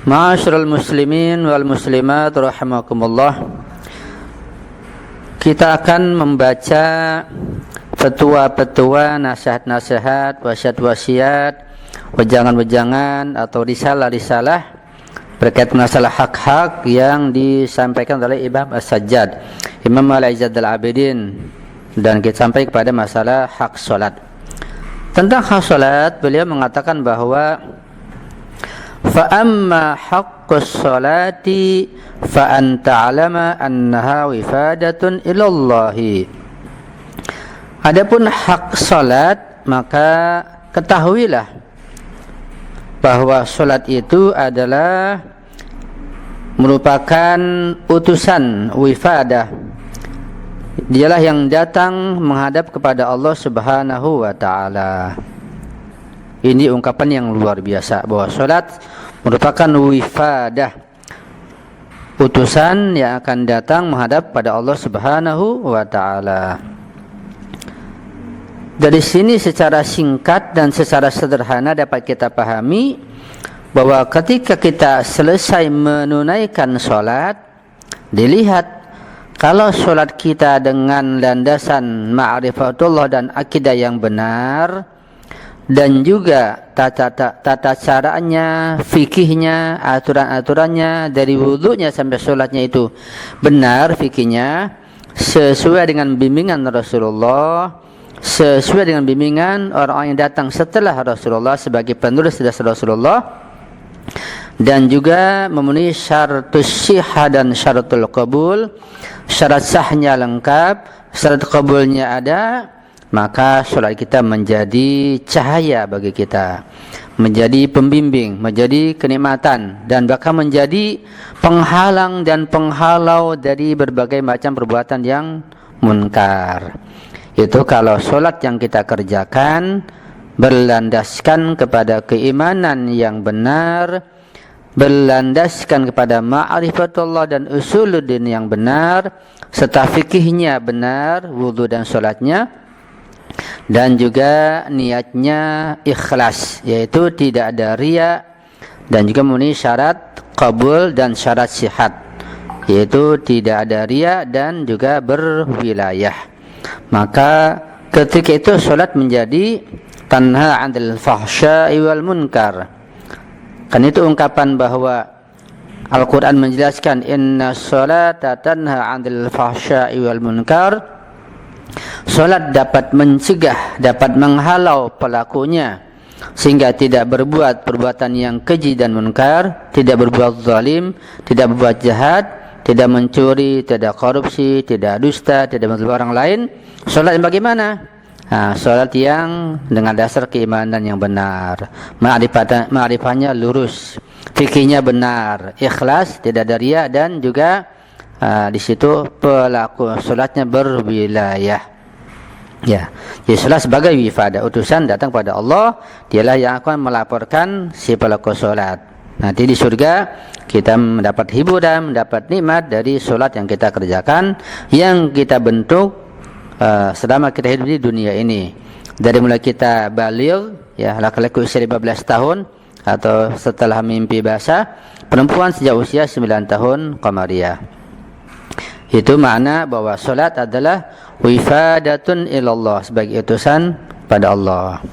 Ma'asyiral muslimin wal muslimat rahimakumullah. Kita akan membaca petua-petua, nasihat-nasihat, wasiat-wasiat, wejangan-wejangan atau risalah-risalah berkait masalah hak-hak yang disampaikan oleh Imam As-Sajjad, Imam Al-Izzad Al-Abidin, dan kita sampai kepada masalah hak salat. Tentang hak salat, beliau mengatakan bahwa fa amma haqqus salati fa anta alama annaha wifadatun ilallahi. Adapun hak salat, maka ketahuilah bahwa salat itu adalah merupakan utusan wifadah. Dialah yang datang menghadap kepada Allah Subhanahu wa taala. Ini ungkapan yang luar biasa bahwa salat merupakan wifadah, utusan yang akan datang menghadap pada Allah Subhanahu wa taala. Dari sini secara singkat dan secara sederhana dapat kita pahami bahwa ketika kita selesai menunaikan salat, dilihat kalau salat kita dengan landasan ma'rifatullah dan akidah yang benar, dan juga tata caranya, fikihnya, aturan-aturannya dari wudunya sampai sholatnya itu benar fikihnya, sesuai dengan bimbingan Rasulullah, sesuai dengan bimbingan orang-orang yang datang setelah Rasulullah sebagai penulis dari Rasulullah, dan juga memenuhi syaratus sihah dan syaratul qabul. Syarat sahnya lengkap, syarat qabulnya ada, maka sholat kita menjadi cahaya bagi kita, menjadi pembimbing, menjadi kenikmatan, dan bahkan menjadi penghalang dan penghalau dari berbagai macam perbuatan yang munkar. Itu kalau sholat yang kita kerjakan berlandaskan kepada keimanan yang benar, berlandaskan kepada ma'rifatullah dan usuluddin yang benar, serta fikihnya benar, wudu dan sholatnya, dan juga niatnya ikhlas, yaitu tidak ada riya, dan juga memenuhi syarat qabul dan syarat sihat, yaitu tidak ada riya dan juga berwilayah. Maka ketika itu salat menjadi tanha 'anil fahsya'i wal munkar. Kan itu ungkapan bahwa Al-Quran menjelaskan inna sholata tanha 'anil fahsya'i wal munkar. Salat dapat mencegah, dapat menghalau pelakunya sehingga tidak berbuat perbuatan yang keji dan munkar, tidak berbuat zalim, tidak berbuat jahat, tidak mencuri, tidak korupsi, tidak dusta, tidak menzalimi orang lain. Salat yang bagaimana? Salat yang dengan dasar keimanan yang benar, ma'rifatnya lurus, fikihnya benar, ikhlas, tidak ada riya, dan juga di situ pelaku salatnya berwilayah. Ya, jadi salat sebagai wifadah, utusan datang pada Allah, dialah yang akan melaporkan si pelaku salat. Nanti di surga kita mendapat hiburan, mendapat nikmat dari salat yang kita kerjakan, yang kita bentuk selama kita hidup di dunia ini. Dari mulai kita baligh, ya, laki-laki usia 15 tahun atau setelah mimpi basah, perempuan sejak usia 9 tahun qamariyah. Itu makna bahwa salat adalah wifadatun ilallah, sebagai utusan pada Allah.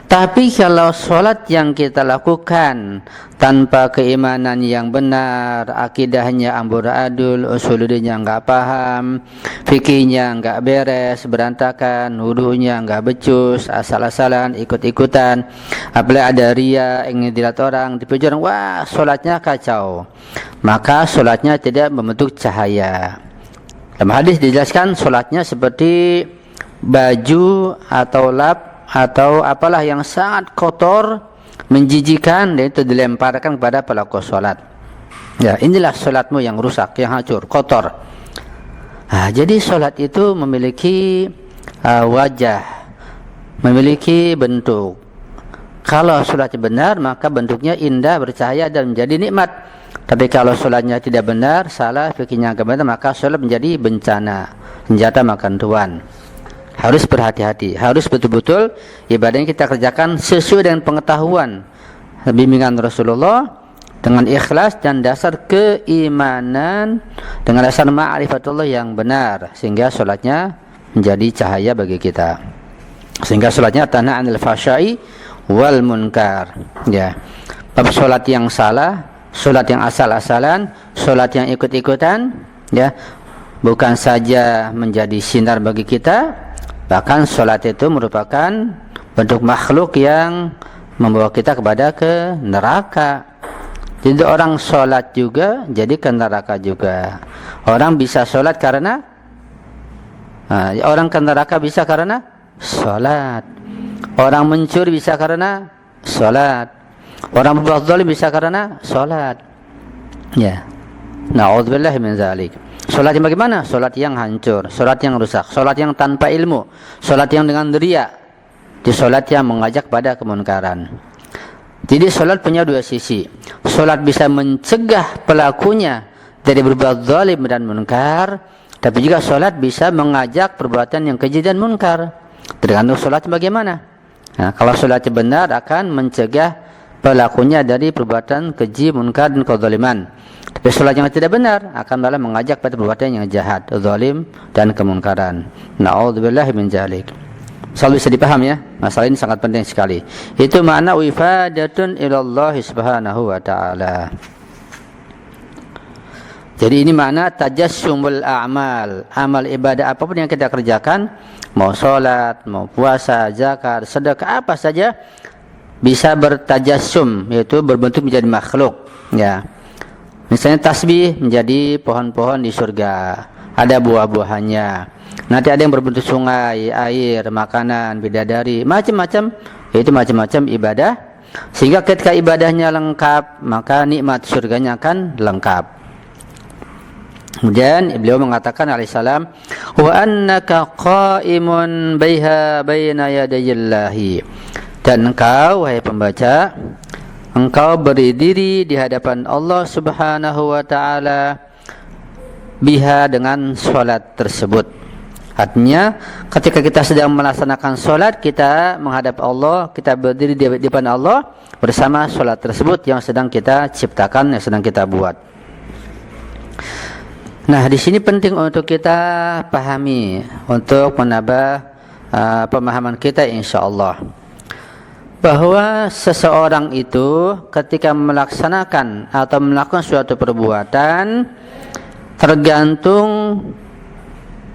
Tapi kalau salat yang kita lakukan tanpa keimanan yang benar, akidahnya amburadul, usuluddinnya enggak paham, fikihnya enggak beres, berantakan, wudunya enggak becus, asal-asalan, ikut-ikutan, apalagi ada riya, ingin dilihat orang, dipuji orang, wah salatnya kacau, maka salatnya tidak membentuk cahaya. Dalam hadis dijelaskan salatnya seperti baju atau lap atau apalah yang sangat kotor, menjijikan, dan itu dilemparkan kepada pelaku salat. Ya, inilah salatmu yang rusak, yang hancur, kotor. Jadi salat itu memiliki wajah, memiliki bentuk. Kalau salatnya benar, maka bentuknya indah, bercahaya, dan menjadi nikmat. Tapi kalau salatnya tidak benar, salah, fikihnya enggak benar, maka salat menjadi bencana, senjata makan tuan. Harus berhati-hati, harus betul-betul ibadah yang kita kerjakan sesuai dengan pengetahuan bimbingan Rasulullah dengan ikhlas dan dasar keimanan, dengan dasar ma'rifatullah yang benar, sehingga sholatnya menjadi cahaya bagi kita, sehingga sholatnya tanha 'anil fahsya'i wal munkar. Ya, bab sholat yang salah, sholat yang asal-asalan, sholat yang ikut-ikutan, ya, bukan saja menjadi sinar bagi kita, bahkan sholat itu merupakan bentuk makhluk yang membawa kita kepada ke neraka. Jadi orang sholat juga jadi ke neraka juga. Orang bisa sholat karena orang ke neraka bisa karena sholat. Orang mencuri bisa karena sholat. Orang berbuat zalim bisa karena sholat. Ya, na'udzubillahi min dzalik. Sholat yang bagaimana? Sholat yang hancur, sholat yang rusak, sholat yang tanpa ilmu, sholat yang dengan riya, di sholat yang mengajak pada kemunkaran. Jadi sholat punya dua sisi. Sholat bisa mencegah pelakunya dari berbuat zalim dan munkar, tapi juga sholat bisa mengajak perbuatan yang keji dan munkar. Tergantung sholat bagaimana. Nah, kalau sholatnya benar akan mencegah pelakunya dari perbuatan keji, munkar dan kezaliman. Tapi sholat yang tidak benar akan malah mengajak pada perbuatan yang jahat, zalim dan kemungkaran. Na'udzubillahi min dzalik. Selalu bisa dipaham ya, masalah ini sangat penting sekali. Itu makna wifadatun ilallah subhanahu wa ta'ala. Jadi ini makna tajassumul a'mal. Amal ibadah apapun yang kita kerjakan, mau sholat, mau puasa, zakat, sedekah, apa saja bisa bertajassum, yaitu berbentuk menjadi makhluk. Ya, misalnya tasbih menjadi pohon-pohon di surga, ada buah-buahannya. Nanti ada yang berbentuk sungai, air, makanan, bidadari, macam-macam. Itu macam-macam ibadah. Sehingga ketika ibadahnya lengkap, maka nikmat surganya akan lengkap. Kemudian beliau mengatakan alaihissalam, wa annaka qa'imun baiha baina yadayillahi. Dan engkau, wahai pembaca, engkau berdiri di hadapan Allah subhanahu wa ta'ala biha, dengan sholat tersebut. Artinya ketika kita sedang melaksanakan sholat, kita menghadap Allah, kita berdiri di depan Allah bersama sholat tersebut yang sedang kita ciptakan, yang sedang kita buat. Nah, di sini penting untuk kita pahami, untuk menambah pemahaman kita insyaallah, bahwa seseorang itu ketika melaksanakan atau melakukan suatu perbuatan, tergantung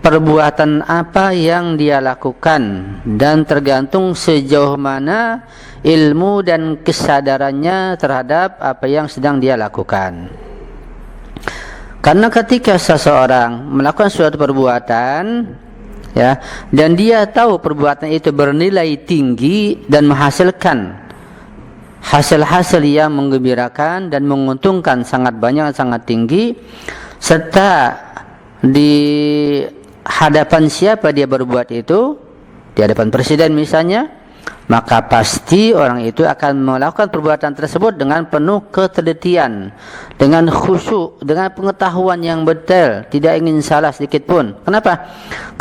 perbuatan apa yang dia lakukan dan tergantung sejauh mana ilmu dan kesadarannya terhadap apa yang sedang dia lakukan. Karena ketika seseorang melakukan suatu perbuatan, ya, dan dia tahu perbuatan itu bernilai tinggi dan menghasilkan hasil-hasil yang menggembirakan dan menguntungkan sangat banyak, sangat tinggi, serta di hadapan siapa dia berbuat itu, di hadapan presiden misalnya, maka pasti orang itu akan melakukan perbuatan tersebut dengan penuh ketelitian, dengan khusyuk, dengan pengetahuan yang detail, tidak ingin salah sedikit pun. Kenapa?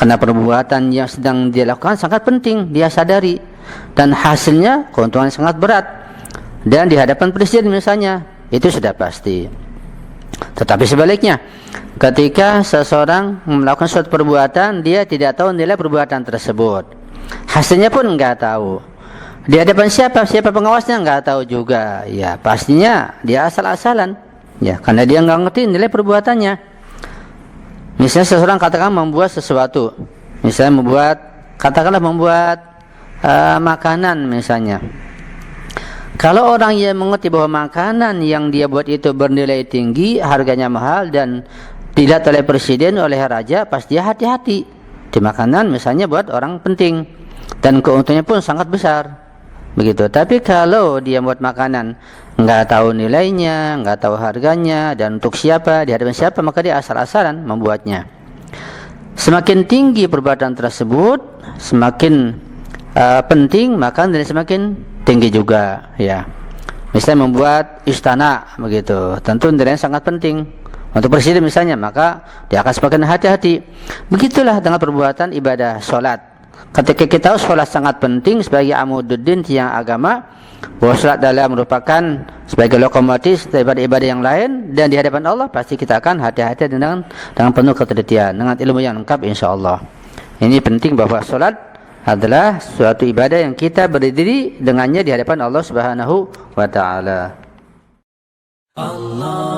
Karena perbuatan yang sedang dia lakukan sangat penting, dia sadari, dan hasilnya keuntungan sangat berat. Dan di hadapan presiden misalnya, itu sudah pasti. Tetapi sebaliknya, ketika seseorang melakukan suatu perbuatan, dia tidak tahu nilai perbuatan tersebut, hasilnya pun enggak tahu, di hadapan siapa pengawasnya enggak tahu juga, ya pastinya dia asal-asalan, ya, karena dia enggak ngerti nilai perbuatannya. Misalnya seseorang katakan membuat sesuatu, misalnya katakanlah membuat makanan misalnya. Kalau orang yang mengerti bahwa makanan yang dia buat itu bernilai tinggi, harganya mahal dan dilihat oleh presiden, oleh raja, pasti hati-hati. Di makanan misalnya buat orang penting dan keuntungannya pun sangat besar. Begitu. Tapi kalau dia buat makanan enggak tahu nilainya, enggak tahu harganya dan untuk siapa, di hadapan siapa, maka dia asal-asalan membuatnya. Semakin tinggi perbuatan tersebut, semakin penting, maka nilai semakin tinggi juga, ya. Misalnya membuat istana, begitu, tentu nilainya sangat penting untuk presiden misalnya, maka dia akan semakin hati-hati. Begitulah dengan perbuatan ibadah sholat. Ketika kita tahu sholat sangat penting sebagai amududdin, tiang agama, bahwa sholat adalah merupakan sebagai lokomotif daripada ibadah yang lain, dan di hadapan Allah pasti kita akan hati-hati dengan penuh ketelitian, dengan ilmu yang lengkap insyaallah. Ini penting bahwa salat adalah suatu ibadah yang kita berdiri dengannya di hadapan Allah Subhanahu wa taala. Allah